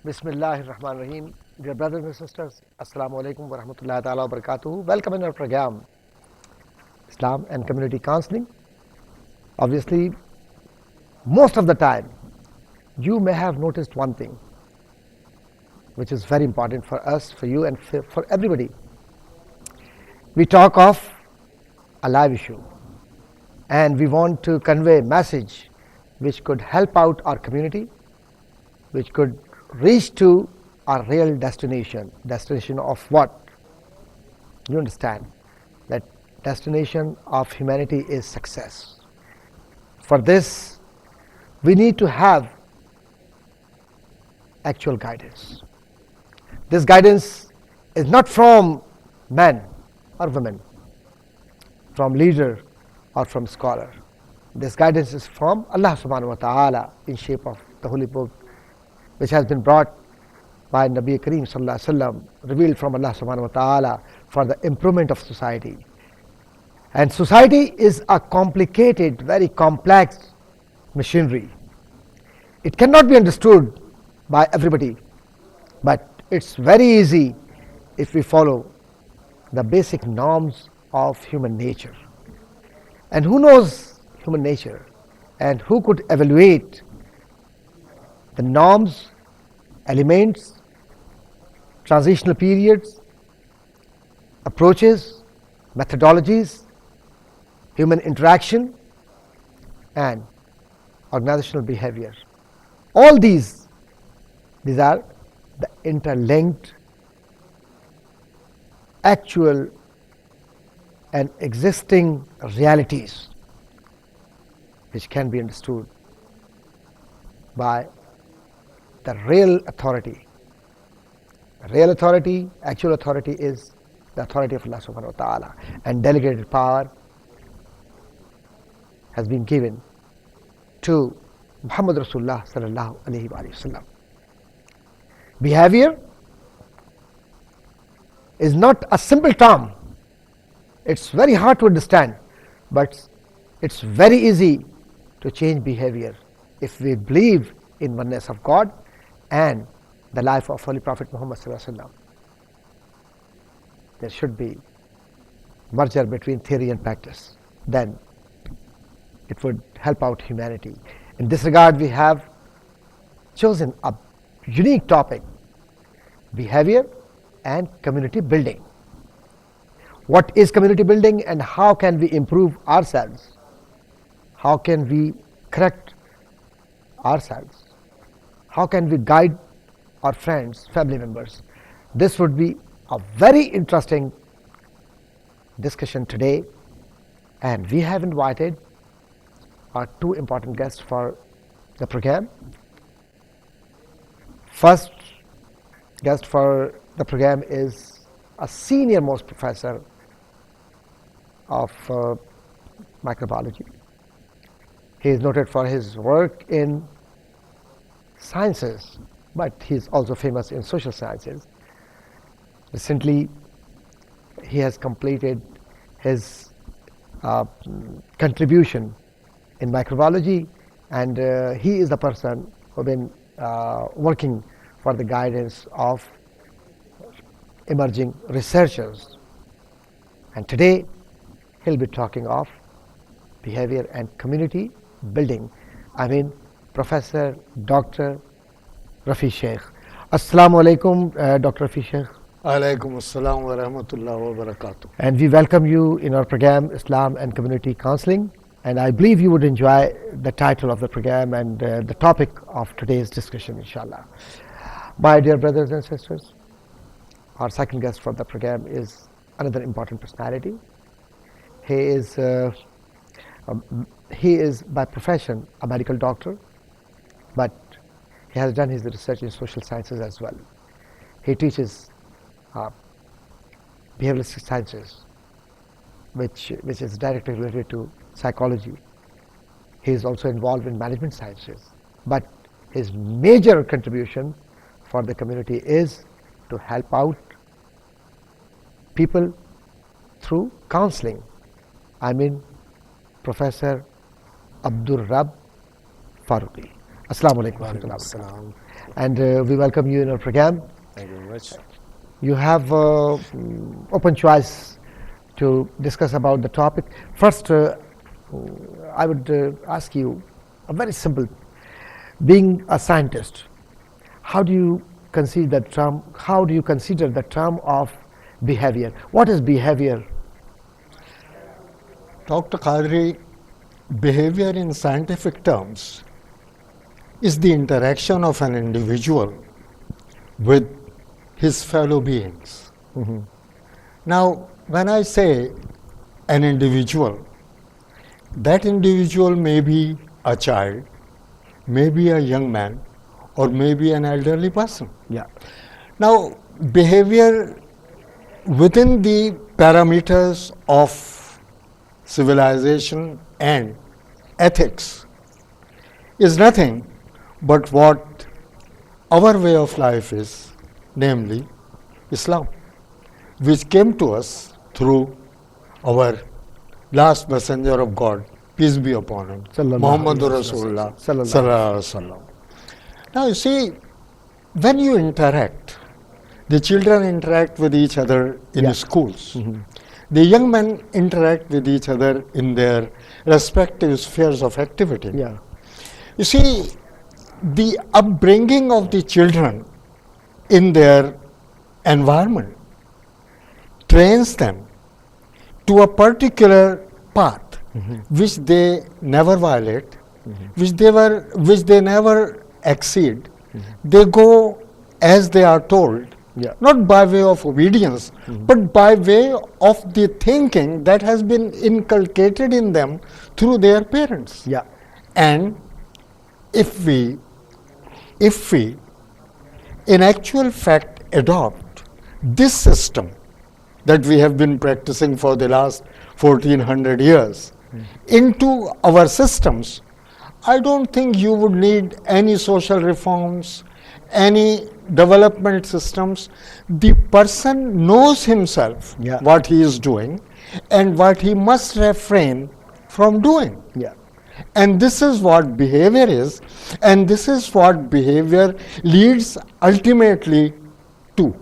Bismillahir-Rahmanir-Rahim. Dear brothers and sisters, Assalamu alaikum wa rahmatullahi ta'ala wa barakatuhu. Welcome in our program, Islam and Community Counseling. Obviously, most of the time, you may have noticed one thing, which is very important for us, for you, and for everybody. We talk of a live issue, and we want to convey a message which could help out our community, which could reach to our real destination. Destination of what? You understand that destination of humanity is success. For this, we need to have actual guidance. This guidance is not from men or women, from leader or from scholar. This guidance is from Allah subhanahu wa ta'ala in shape of the holy book, which has been brought by Nabi Kareem sallallahu alaihi wasallam, revealed from Allah subhanahu wa ta'ala for the improvement of society. And society is a complicated, very complex machinery. It cannot be understood by everybody, but it's very easy if we follow the basic norms of human nature. And who knows human nature, and who could evaluate the norms, elements, transitional periods, approaches, methodologies, human interaction, and organizational behavior. All these are the interlinked, actual and existing realities which can be understood by the real authority. Real authority, actual authority is the authority of Allah subhanahu wa ta'ala, and delegated power has been given to Muhammad Rasulullah sallallahu alayhi wa sallam. Behavior is not a simple term. It's very hard to understand, but it's very easy to change behavior if we believe in oneness of God and the life of Holy Prophet Muhammad sallallahu alaihi wasallam. There should be merger between theory and practice. Then it would help out humanity. In this regard, we have chosen a unique topic: behavior and community building. What is community building, and how can we improve ourselves? How can we correct ourselves? How can we guide our friends, family members? This would be a very interesting discussion today, and we have invited our two important guests for the program. First guest for the program is a senior most professor of microbiology. He is noted for his work in sciences, but he is also famous in social sciences. Recently, he has completed his contribution in microbiology, and he is the person who has been working for the guidance of emerging researchers. And today, he'll be talking of behavior and community building. I mean, Professor Dr. Rafi Sheikh. Assalamu alaikum, Dr. Rafi Sheikh. Alaikum assalam wa rahmatullahi wa barakatuh. And we welcome you in our program, Islam and Community Counseling. And I believe you would enjoy the title of the program and the topic of today's discussion, inshallah. My dear brothers and sisters, our second guest for the program is another important personality. He is by profession a medical doctor, but he has done his research in social sciences as well. He teaches behavioral sciences, which is directly related to psychology. He is also involved in management sciences, but his major contribution for the community is to help out people through counseling. I mean, Professor Abdul Rab Farooqi. Assalamu alaikum. and we welcome you in our program. Thank you very much. You have open choice to discuss about the topic. First, I would ask you a very simple. Being a scientist, how do you consider the term? How do you consider the term of behavior? What is behavior? Dr. Qadri, behavior in scientific terms is the interaction of an individual with his fellow beings. Now, when I say an individual, that individual may be a child, may be a young man, or may be an elderly person. Yeah. Now, behavior within the parameters of civilization and ethics is nothing but what our way of life is, namely Islam, which came to us through our last messenger of God, peace be upon him, Muhammadur Rasulullah Sallallahu Alaihi Wasallam. Now you see, when you interact, the children interact with each other in schools. The young men interact with each other in their respective spheres of activity. Yeah. You see, the upbringing of the children in their environment trains them to a particular path which they never violate, which they never exceed. They go as they are told, not by way of obedience, but by way of the thinking that has been inculcated in them through their parents. Yeah. And if we in actual fact adopt this system that we have been practicing for the last 1400 years into our systems, I don't think you would need any social reforms, any development systems. The person knows himself what he is doing and what he must refrain from doing. Yeah. And this is what behavior is, and this is what behavior leads ultimately to.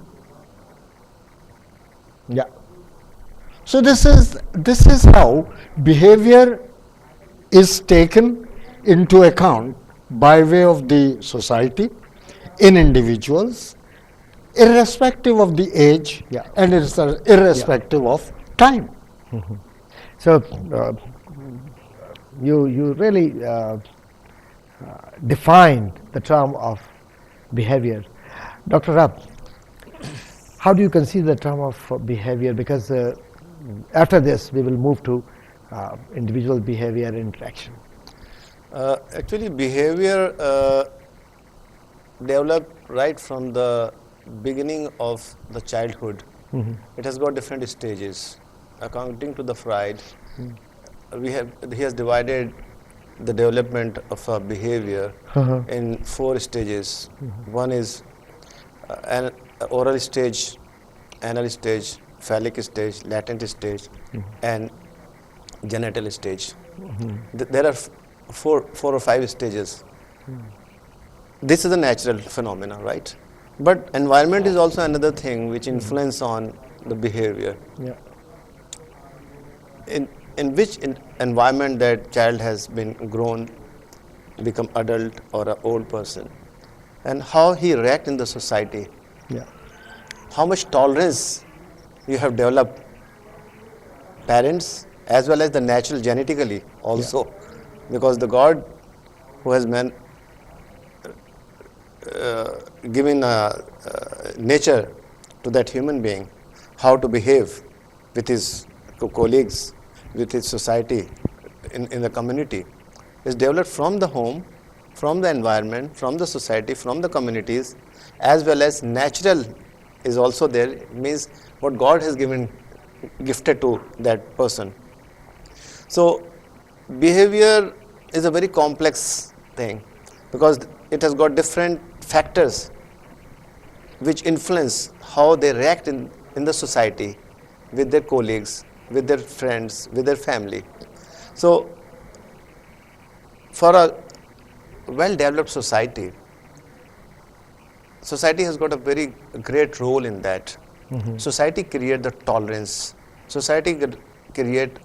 Yeah. So this is how behavior is taken into account by way of the society in individuals, irrespective of the age and irrespective of time. So you really defined the term of behavior. Dr. Rab, how do you consider the term of behavior? Because after this we will move to individual behavior interaction. Actually, behavior developed right from the beginning of the childhood. It has got different stages. According to the Freud, he has divided the development of a behavior in 4 stages. One is an oral stage, anal stage, phallic stage, latent stage, and genital stage. There are four or five stages. This is a natural phenomena, right? But environment is also another thing which influence on the behavior. Yeah. In which environment that child has been grown, become adult or an old person, and how he react in the society. Yeah. How much tolerance you have developed, parents as well as the natural genetically also, because the God who has given nature to that human being, how to behave with his colleagues, with his society, in the community, is developed from the home, from the environment, from the society, from the communities, as well as natural is also there. It means what God has gifted to that person. So behavior is a very complex thing because it has got different factors which influence how they react in the society, with their colleagues, with their friends, with their family. So for a well-developed society, society has got a very great role in that. Society create the tolerance. Society create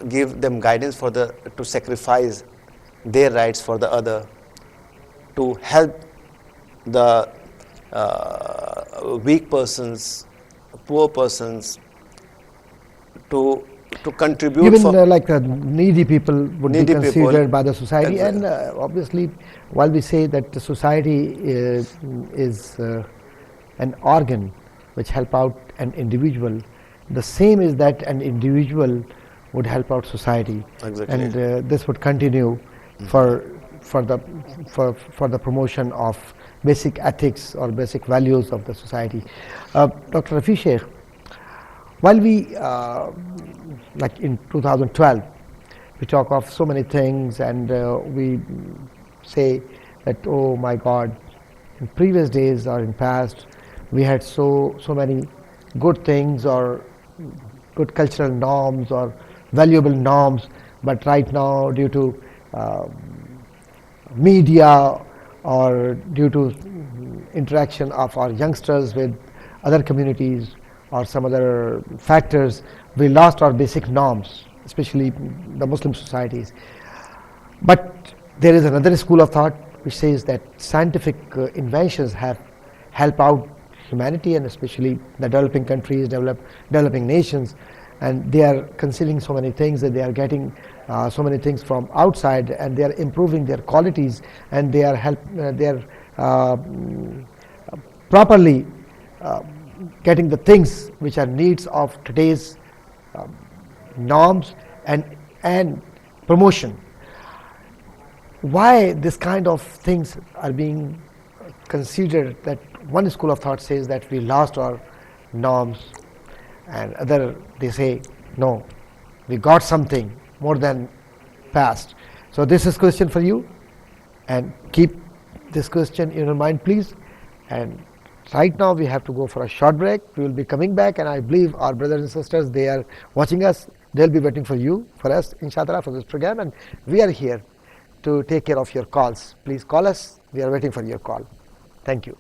give them guidance for to sacrifice their rights for the other, to help the weak persons, poor persons, to contribute Even for like needy people would be needy people. considered by the society, Exactly. and obviously, while we say that the society is an organ which help out an individual, the same is that an individual would help out society, Exactly. and this would continue for the promotion of basic ethics or basic values of the society. Dr. Rafi Sheikh, while we like in 2012, we talk of so many things, and we say that, oh my God, in previous days or in past, we had so many good things or good cultural norms or valuable norms, but right now, due to media or due to interaction of our youngsters with other communities or some other factors, we lost our basic norms, especially the Muslim societies. But there is another school of thought which says that scientific inventions have helped out humanity, and especially the developing countries, developing nations, and they are conceiving so many things, that they are getting so many things from outside, and they are improving their qualities, and they are properly getting the things which are needs of today's norms and promotion. Why this kind of things are being considered? That one school of thought says that we lost our norms, and other they say no, we got something more than past. So this is question for you, and keep this question in your mind, please. And right now we have to go for a short break. We will be coming back, and I believe our brothers and sisters, they are watching us. They'll be waiting for you, for us, inshallah, for this program, and we are here to take care of your calls. Please call us. We are waiting for your call. Thank you.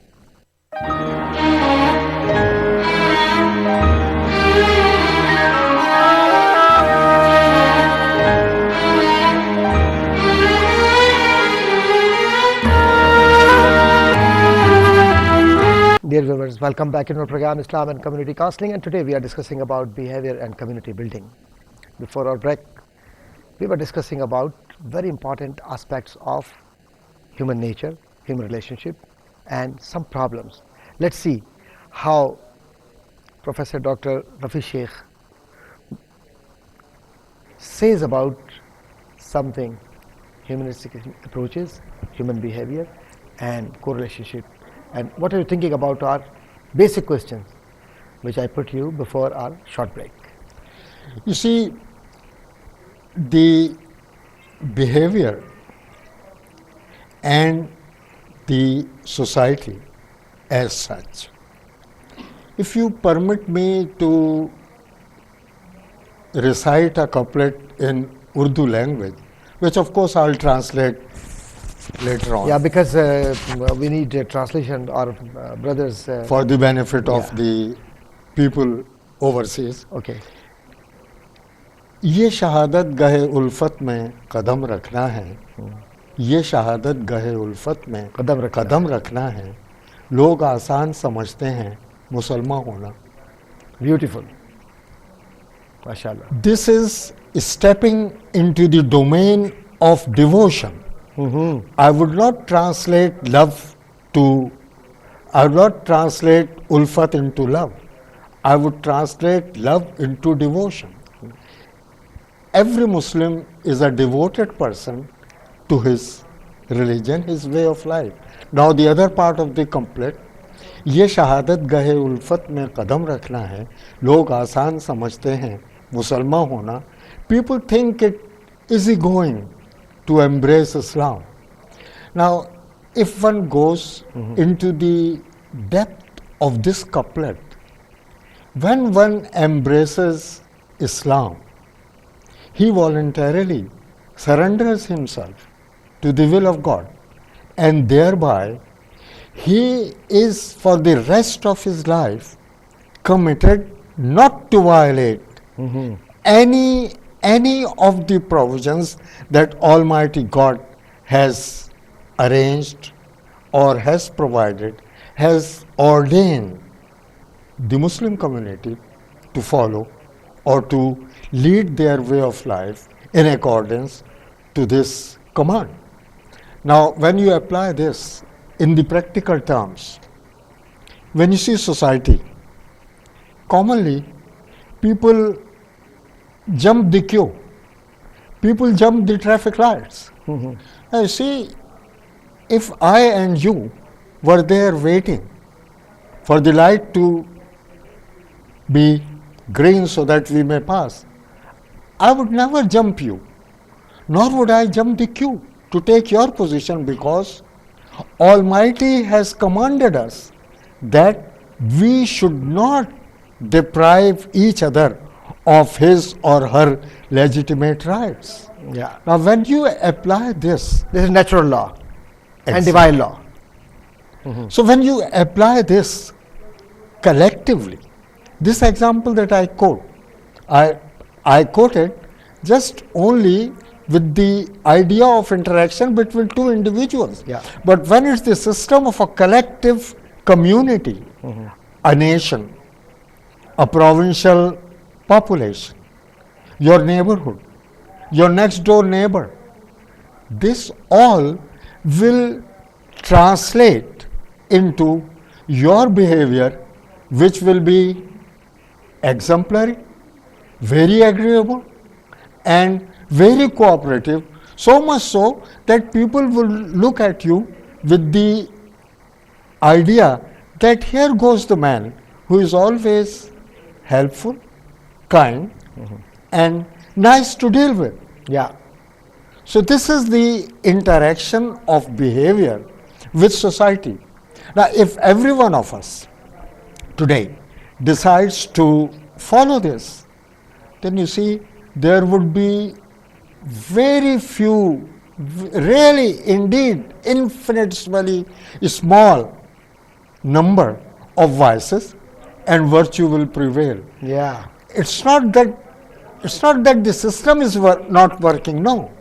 Dear viewers, welcome back in our program Islam and Community Counseling, and today we are discussing about behavior and community building. Before our break, we were discussing about very important aspects of human nature, human relationship, and some problems. Let's see how Professor Dr. Rafi Sheikh says about something: humanistic approaches, human behavior, and co-relationship. And what are you thinking about our basic questions, which I put you before our short break? You see, the behavior and the society as such. If you permit me to recite a couplet in Urdu language, which of course I'll translate later on. Yeah, because we need a translation, our brothers. For the benefit of the people overseas. Okay. ये शहादत गहे उल्फत में कदम रखना है, ये शहादत गहे उल्फत में कदम रखना है, लोग आसान समझते हैं मुसलमान होना. Beautiful. Mashallah. This is stepping into the domain of devotion. I would not translate love to, I would not translate ulfat into love. I would translate love into devotion. Every Muslim is a devoted person to his religion, his way of life. Now the other part of the couplet, ये शहादत गहे उल्फत में कदम रखना है, लोग आसान समझते हैं मुसलमान होना. People think it easy going to embrace Islam. Now, if one goes into the depth of this couplet, when one embraces Islam, he voluntarily surrenders himself to the will of God, and thereby he is for the rest of his life committed not to violate any of the provisions that Almighty God has arranged or has provided, has ordained the Muslim community to follow or to lead their way of life in accordance to this command. Now, when you apply this in the practical terms, when you see society, commonly people jump the queue, people jump the traffic lights. Now, you see, if I and you were there waiting for the light to be green so that we may pass, I would never jump you, nor would I jump the queue to take your position, because Almighty has commanded us that we should not deprive each other of his or her legitimate rights. Yeah. Now, when you apply this, This is natural law and Exactly. divine law. So when you apply this collectively, this example that I quote, I quoted just only with the idea of interaction between two individuals. Yeah. But when it's the system of a collective community, a nation, a provincial population, your neighborhood, your next door neighbor, this all will translate into your behavior, which will be exemplary, very agreeable, and very cooperative, so much so that people will look at you with the idea that here goes the man who is always helpful, kind, and nice to deal with. Yeah. So this is the interaction of behavior with society. Now, if every one of us today decides to follow this, then you see there would be very few, really indeed infinitesimally small number of vices, and virtue will prevail. Yeah. It's not that the system is not working, no.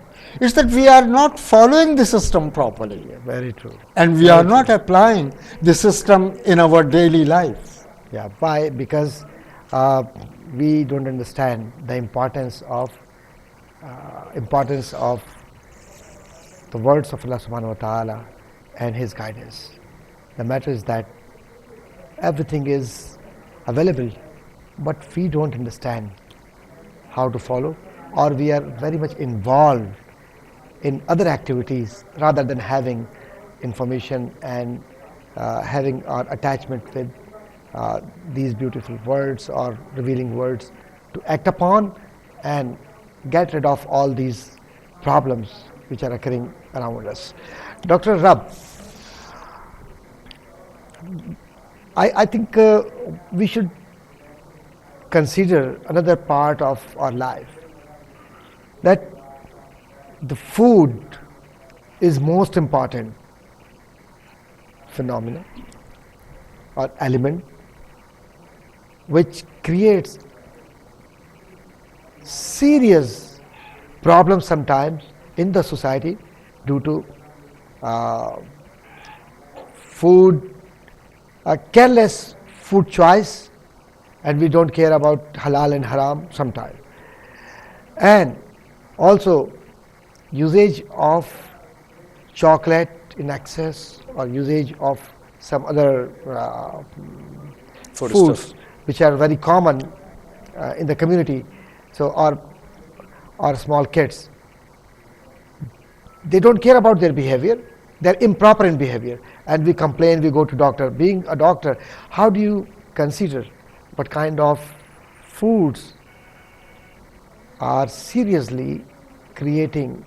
It's that we are not following the system properly, Very true. and we are not applying the system in our daily life. Yeah. Why? Because we don't understand the importance of the words of Allah Subhanahu wa Taala and His guidance. The matter is that everything is available, but we don't understand how to follow, or we are very much involved in other activities rather than having information and having our attachment with these beautiful words or revealing words to act upon and get rid of all these problems which are occurring around us. Dr. Rab, I think we should consider another part of our life, that the food is most important phenomenon or element which creates serious problems sometimes in the society due to careless food choice, and we don't care about halal and haram sometimes, and also usage of chocolate in excess or usage of some other foods which are very common in the community. So our small kids, they don't care about their behavior, they're improper in behavior, and we complain, we go to doctor. Being a doctor, how do you consider what kind of foods are seriously creating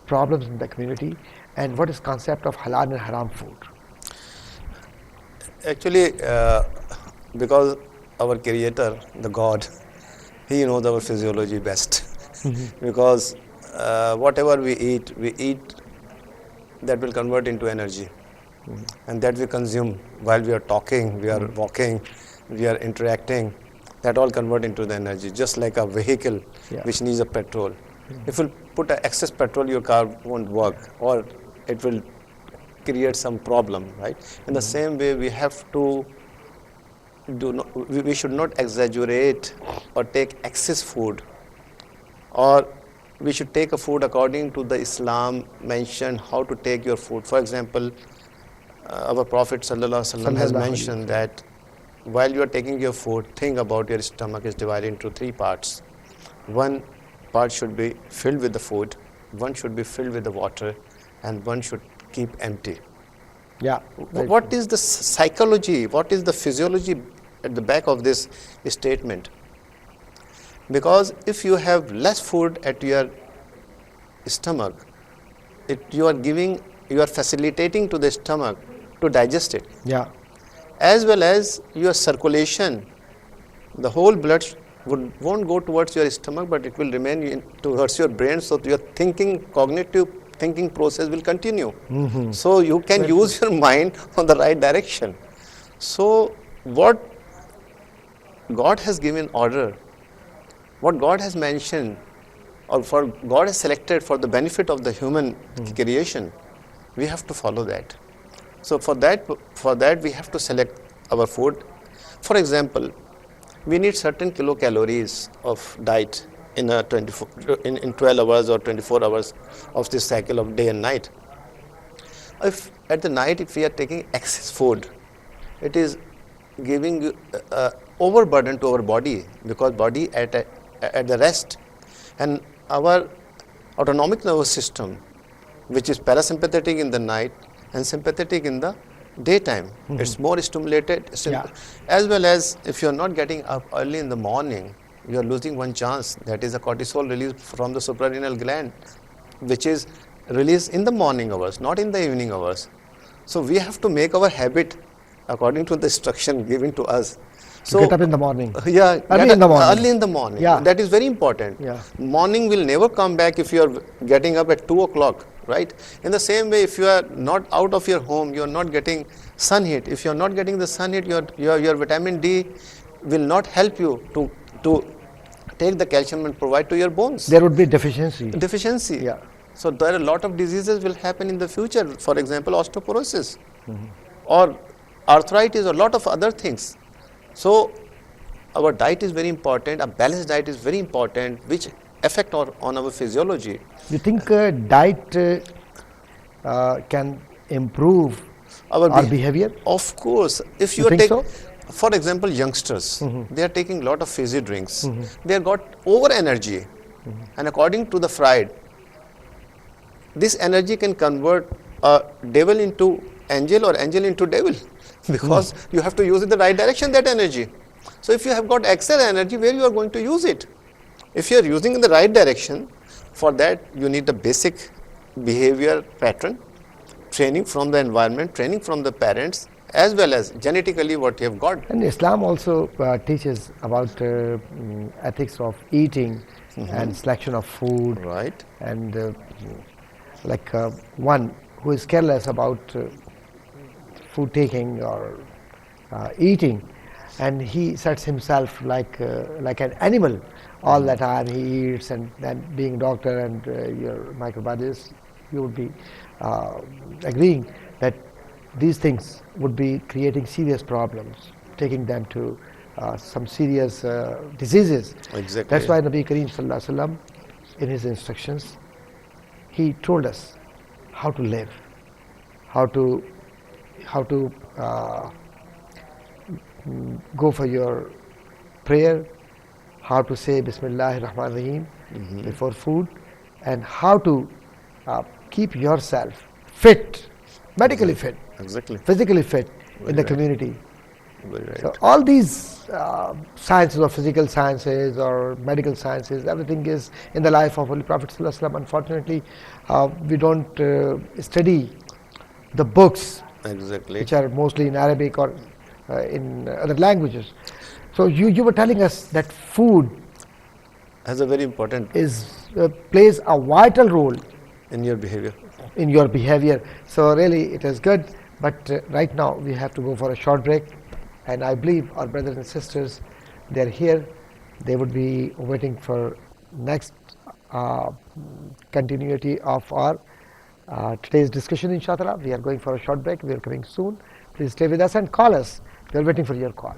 problems in the community, and what is concept of halal and haram food? Actually, because our creator, the God, he knows our physiology best. Because whatever we eat that will convert into energy. and that we consume while we are talking, we are walking, we are interacting, that all convert into the energy, just like a vehicle Yeah. which needs a petrol. If you put a excess petrol, your car won't work, or it will create some problem, right? In the same way, we have to we should not exaggerate or take excess food, or we should take a food according to the Islam mentioned how to take your food. For example, our Prophet Sallallahu Alaihi Wasallam has Sallallahu Alaihi mentioned Wasallam. that while you are taking your food, think about your stomach is divided into three parts. One part should be filled with the food, one should be filled with the water, and one should keep empty. Yeah. Right. What is the psychology, what is the physiology at the back of this statement? Because if you have less food at your stomach, you are facilitating to the stomach to digest it, Yeah. as well as your circulation. The whole blood won't go towards your stomach, but it will remain towards your brain, so your cognitive thinking process will continue. So you can use your mind on the right direction. So what God has given order, what God has mentioned, or for God has selected for the benefit of the human creation, we have to follow that. So for that we have to select our food. For example, we need certain kilocalories of diet in a 12 hours or 24 hours of this cycle of day and night. If at the night, if we are taking excess food, it is giving overburden to our body, because body at the rest, and our autonomic nervous system, which is parasympathetic in the night and sympathetic in the daytime, it's more stimulated. Yeah. As well as if you are not getting up early in the morning, you are losing one chance, that is a cortisol release from the suprarenal gland, which is released in the morning hours, not in the evening hours. So we have to make our habit according to the instruction given to us. So Get up in the morning. yeah, Early in the morning. Early in the morning. Yeah. That is very important. Yeah. Morning will never come back if you are getting up at 2 o'clock, right? In the same way, if you are not out of your home, you are not getting sun heat. If you are not getting the sun heat, your vitamin D will not help you to take the calcium and provide to your bones. There would be deficiency. Deficiency. Yeah. So there are a lot of diseases will happen in the future. For example, osteoporosis or arthritis or a lot of other things. So our diet is very important. A balanced diet is very important, which affect on our physiology. You think diet can improve our behavior? Of course. If You you, think take, so? for example, youngsters, they are taking a lot of fizzy drinks. They have got over energy, and according to the Freud, this energy can convert a devil into angel or angel into devil, because you have to use in the right direction, that energy. So if you have got excess energy, where you are going to use it? If you are using in the right direction, for that you need a basic behavior pattern, training from the environment, training from the parents, as well as genetically what you have got. And Islam also teaches about ethics of eating and selection of food. Right. And like one who is careless about food taking or eating, and he sets himself like an animal all the time. He eats, and then being doctor and your microbiologist, you would be agreeing that these things would be creating serious problems, taking them to some serious diseases. Exactly. That's why Nabi Kareem Sallallahu Alaihi Wasallam, in his instructions, he told us how to live, how to go for your prayer, how to say Bismillahir Rahmanir Rahim before food, and how to keep yourself fit, medically fit, Exactly. physically fit Very in the right. community. Very right. So all these sciences of physical sciences or medical sciences, everything is in the life of Holy Prophet Sallallahu Alaihi Wasallam. Unfortunately, we don't study the books, Exactly. which are mostly in Arabic or in other languages. So you were telling us that food Has a very important plays a vital role in your behavior. in your behavior. So really, it is good But right now we have to go for a short break, and I believe our brothers and sisters, they're here. They would be waiting for next uh, continuity of our today's discussion. Inshallah, we are going for a short break. We are coming soon. Please stay with us and call us. We are waiting for your call.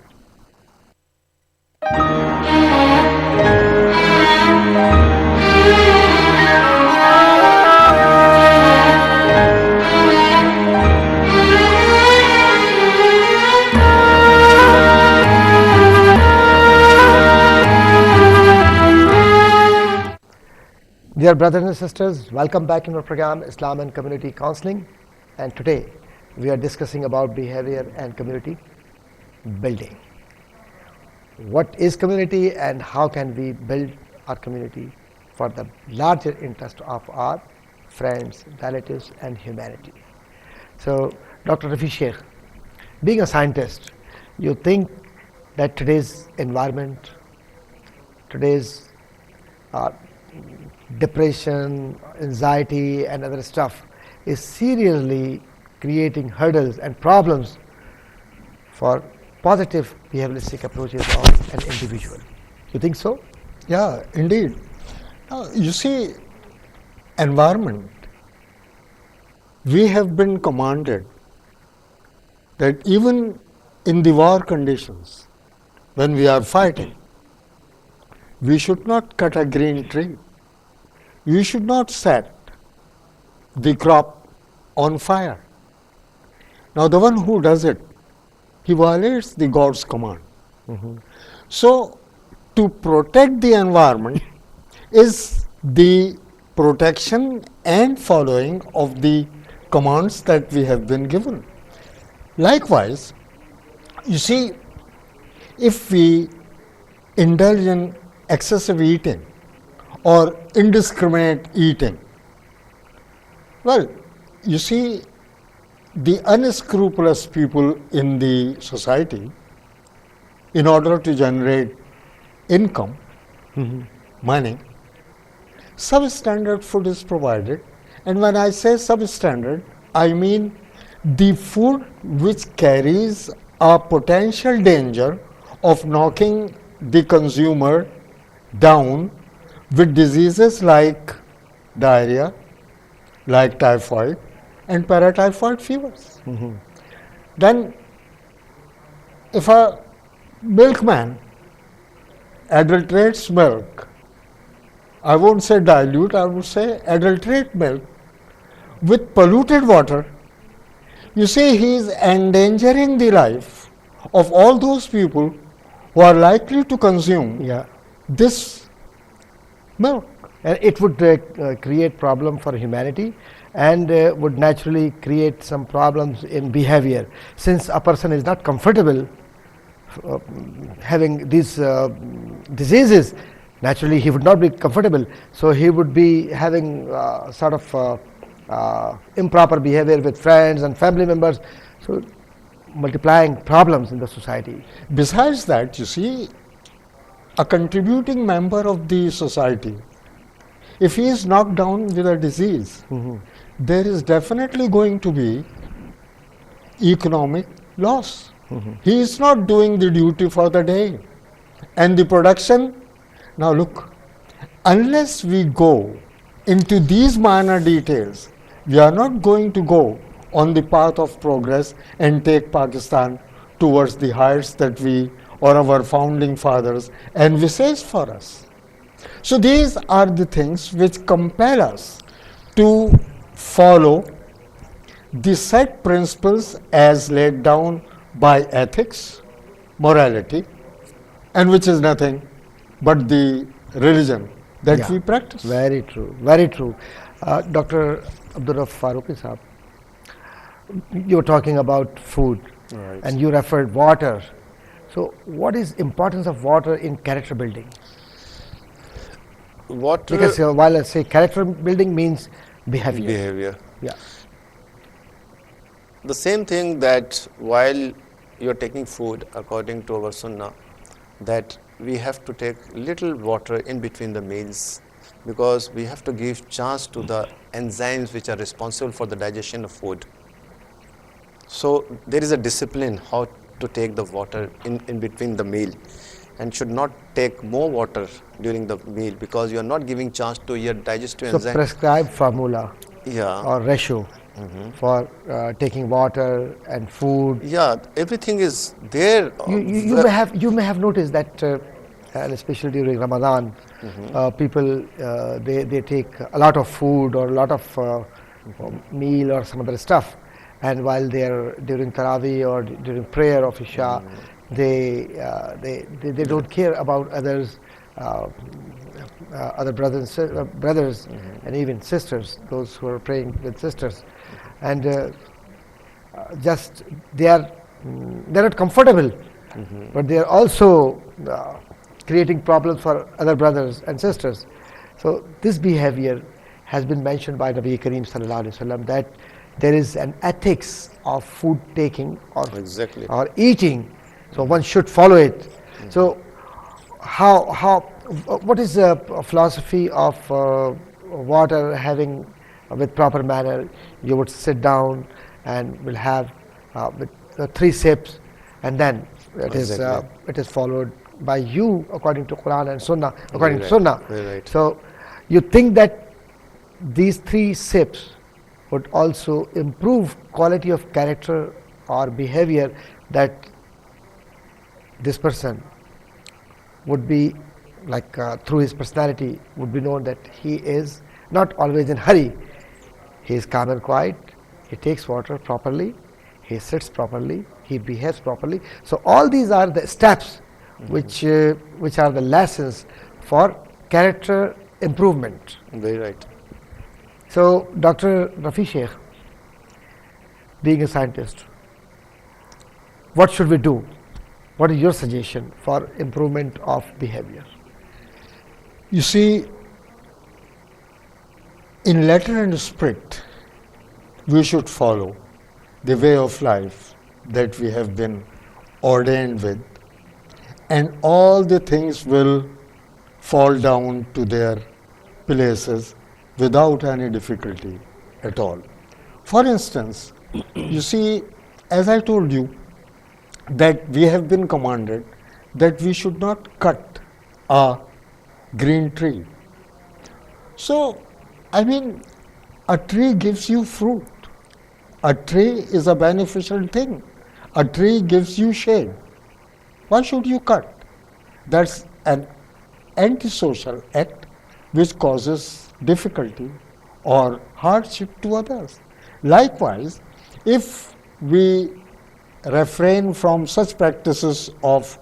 Dear brothers and sisters, welcome back in our program Islam and Community Counseling, and today we are discussing about behavior and community building. What is community and how can we build our community for the larger interest of our friends, relatives and humanity. So Dr. Rafi Sheikh, being a scientist, you think that today's environment, today's depression, anxiety and other stuff is seriously creating hurdles and problems for positive behavioralistic approaches of an individual. You think so? Yeah, indeed. Now, you see, environment, we have been commanded that even in the war conditions, when we are fighting, we should not cut a green tree. We should not set the crop on fire. Now, the one who does it, he violates the God's command. So, to protect the environment is the protection and following of the commands that we have been given. Likewise, you see, if we indulge in excessive eating or indiscriminate eating, well, you see, the unscrupulous people in the society, in order to generate income, money, substandard food is provided. And when I say substandard, I mean the food which carries a potential danger of knocking the consumer down with diseases like diarrhea, like typhoid and paratyphoid fevers. Then if a milkman adulterates milk, I won't say dilute, I would say adulterate milk with polluted water, you see, he is endangering the life of all those people who are likely to consume this milk. And it would create problem for humanity and would naturally create some problems in behavior. Since a person is not comfortable having these diseases, naturally he would not be comfortable. So he would be having sort of improper behavior with friends and family members. So multiplying problems in the society. Besides that, you see, a contributing member of the society, if he is knocked down with a disease, there is definitely going to be economic loss. He is not doing the duty for the day. And the production, now look, unless we go into these minor details, we are not going to go on the path of progress and take Pakistan towards the heights that we or our founding fathers envisaged for us. So these are the things which compel us to follow the set principles as laid down by ethics, morality, and which is nothing but the religion that we practice. Very true, very true. Dr. Abdul Farooqi Sahab, you were talking about food, Right. and you referred water. So what is importance of water in character building? Water Because while I say character building means behavior. behavior. Yeah. The same thing that while you are taking food according to our sunnah, that we have to take little water in between the meals, because we have to give chance to the enzymes which are responsible for the digestion of food. So there is a discipline how to take the water in between the meal, and should not take more water during the meal, because you are not giving chance to your digestive So enzyme. prescribed formula Yeah, or ratio for taking water and food. yeah, everything is there. You may have noticed that, and especially during Ramadan, people they take a lot of food or a lot of meal or some other stuff, and while they're during Taraweeh or during prayer of Isha, they don't care about others. Uh, Other brothers and even sisters, those who are praying with sisters, and just they are they're not comfortable, but they are also creating problems for other brothers and sisters. So this behavior has been mentioned by Nabi Kareem Sallallahu Alaihi Wasallam, that there is an ethics of food taking Exactly. or eating, so one should follow it. So how what is the philosophy of water having with proper manner? You would sit down and will have with 3 sips, and then Exactly. it is followed by you according to Quran and Sunnah, according to Very right. Sunnah. Very right. So you think that these 3 sips would also improve quality of character or behavior, that this person would be like through his personality would be known that he is not always in hurry. He is calm and quiet. He takes water properly. He sits properly. He behaves properly. So all these are the steps which are the lessons for character improvement. Very right. So Dr. Rafi Sheikh, being a scientist, what should we do? What is your suggestion for improvement of behavior? You see, in letter and spirit, we should follow the way of life that we have been ordained with, and all the things will fall down to their places without any difficulty at all. For instance, you see, as I told you, that we have been commanded that we should not cut a green tree. So, I mean, a tree gives you fruit. A tree is a beneficial thing. A tree gives you shade. Why should you cut? That's an antisocial act which causes difficulty or hardship to others. Likewise, if we refrain from such practices of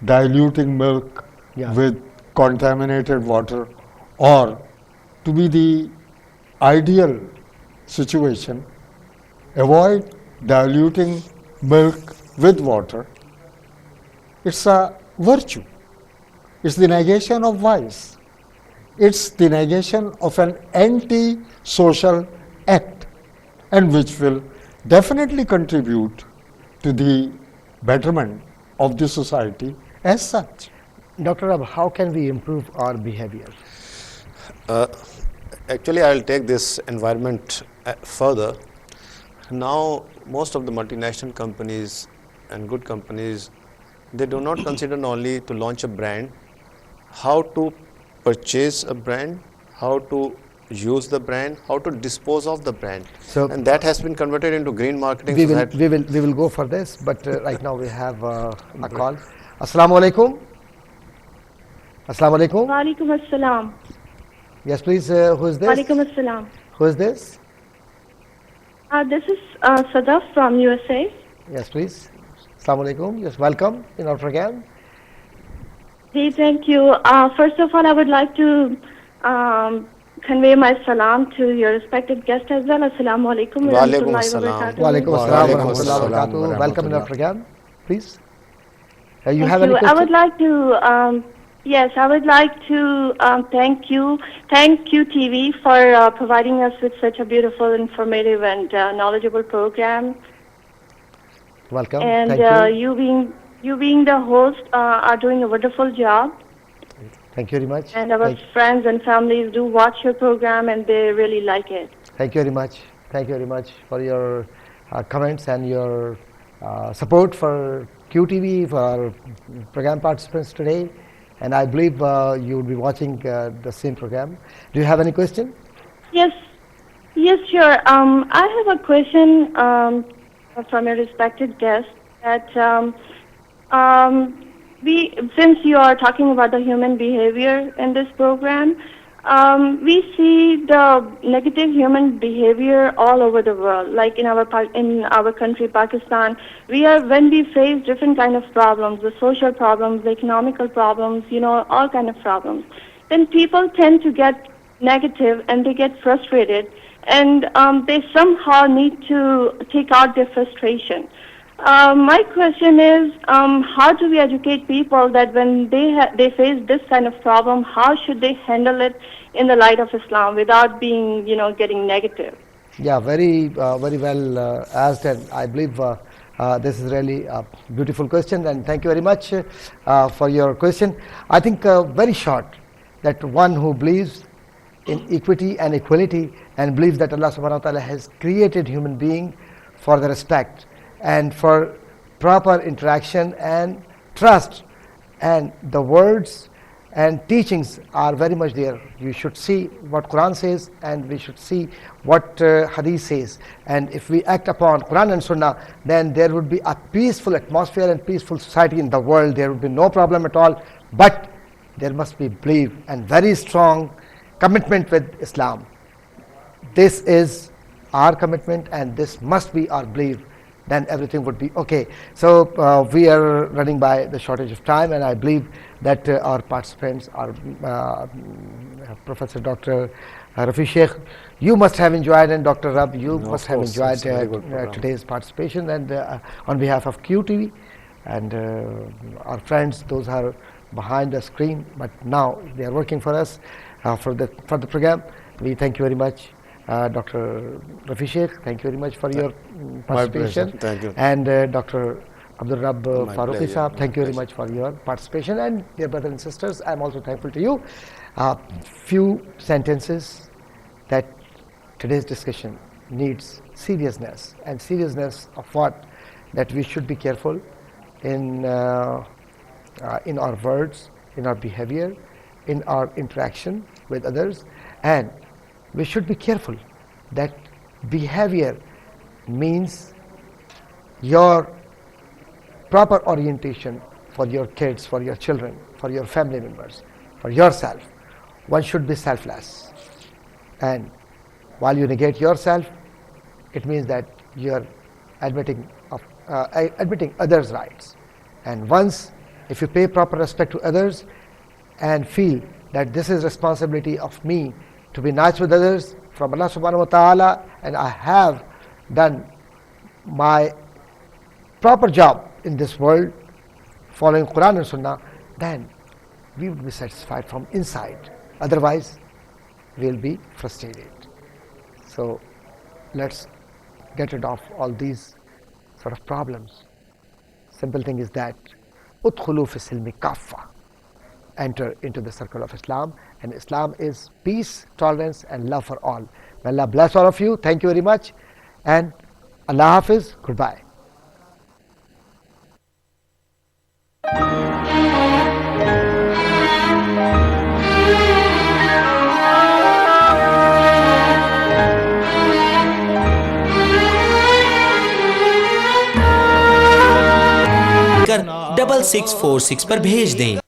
diluting milk with contaminated water, or to be the ideal situation, avoid diluting milk with water. It's a virtue. It's the negation of vice. It's the negation of an anti-social act, and which will definitely contribute to the betterment of the society as such. Dr. Ab, how can we improve our behavior? Actually, I will take this environment further. Now, most of the multinational companies and good companies, they do not consider only to launch a brand, how to purchase a brand, how to use the brand, how to dispose of the brand. So, and that has been converted into green marketing. We will go for this, but right now we have a call. Assalamu alaikum. Assalamu alaikum. Wa alaikum assalam. Yes, please. Who is this? Wa alaikum assalam. Who is this? This is Sadaf from USA. Yes, please. Assalamu alaikum. Yes, welcome in our program. Hey, thank you. First of all, I would like to convey my salam to your respected guest as well. Assalamu alaikum Wa alaikum wa assalam. barakatuh. Wa alaikum assalam wa alaikum rahmatullahi wa assalam barakatuh. Welcome in our program. Please. You Thank have any you. question? I would like to, yes, I would like to thank you TV for providing us with such a beautiful, informative, and knowledgeable program. Welcome. And Thank you. you being the host are doing a wonderful job. Thank you very much. And our friends and families do watch your program and they really like it. Thank you very much. Thank you very much for your comments and your support for QTV, for our program participants today. And I believe you will be watching the same program. Do you have any question? Yes, yes, sure. I have a question from a respected guest that since you are talking about the human behavior in this program, we see the negative human behavior all over the world. Like in our country, Pakistan, when we face different kind of problems, the social problems, the economical problems, all kind of problems, then people tend to get negative and they get frustrated, and they somehow need to take out their frustration. My question is, how do we educate people that when they face this kind of problem, how should they handle it in the light of Islam without being, getting negative? Yeah, very well asked, and I believe this is really a beautiful question, and thank you very much for your question. I think very short, that one who believes in equity and equality and believes that Allah subhanahu wa ta'ala has created human being for the respect and for proper interaction and trust, and the words and teachings are very much there. You should see what Quran says, and we should see what Hadith says, and if we act upon Quran and Sunnah, then there would be a peaceful atmosphere and peaceful society in the world. There would be no problem at all, but there must be belief and very strong commitment with Islam. This is our commitment and this must be our belief, then everything would be okay. So we are running by the shortage of time, and I believe that our participants are Professor Dr. Rafi Sheikh, you must have enjoyed, and Dr. Rab, you must have enjoyed today's participation, and on behalf of QTV and our friends, those are behind the screen, but now they are working for us for the program. We thank you very much. Dr. Rafi Sheikh, thank you very much for your participation. Thank you. And Dr. Abdul Rab Faruqi Saab, thank you very much for your participation. And dear brothers and sisters, I am also thankful to you. Few sentences that today's discussion needs seriousness, and seriousness of what? That we should be careful in our words, in our behavior, in our interaction with others, and we should be careful that behavior means your proper orientation for your kids, for your children, for your family members, for yourself. One should be selfless, and while you negate yourself, it means that you are admitting others' rights. And once, if you pay proper respect to others and feel that this is responsibility of me to be nice with others from Allah subhanahu wa ta'ala, and I have done my proper job in this world following Quran and Sunnah, then we will be satisfied from inside. Otherwise, we will be frustrated. So let's get rid of all these sort of problems. Simple thing is that udkhulu fi silmi kaffa, enter into the circle of Islam, and Islam is peace, tolerance and love for all. May Allah bless all of you. Thank you very much, and Allah Hafiz. Goodbye. कर 6646 पर भेज दें।